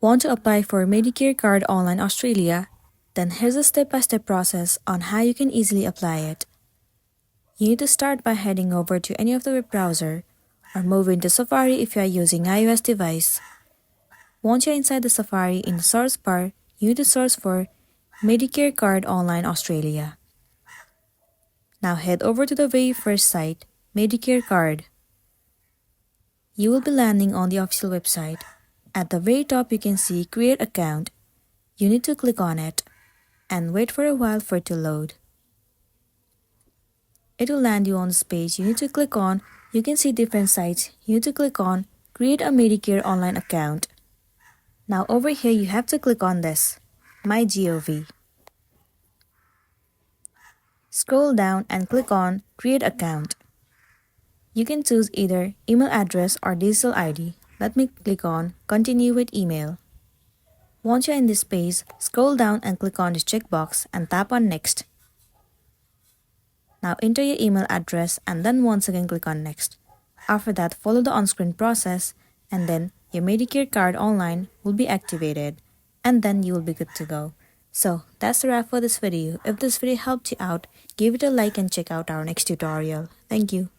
Want to apply for Medicare Card Online Australia? Then here's a step-by-step process on how you can easily apply it. You need to start by heading over to any of the web browser or move into Safari if you are using iOS device. Once you're inside the Safari, in the search bar, you need to search for Medicare Card Online Australia. Now head over to the very first site, Medicare Card. You will be landing on the official website. At the very top you can see Create Account. You need to click on it and wait for a while for it to load. It will land you on this page. You need to click on, you can see different sites. You need to click on Create a Medicare Online Account. Now over here you have to click on this, My Gov. Scroll down and click on Create Account. You can choose either email address or digital ID. Let me click on Continue with Email. Once you're in this page, scroll down and click on this checkbox and tap on Next. Now enter your email address and then once again click on Next. After that, follow the on-screen process and then your Medicare card online will be activated and then you will be good to go. So that's the wrap for this video. If this video helped you out, give it a like and check out our next tutorial. Thank you.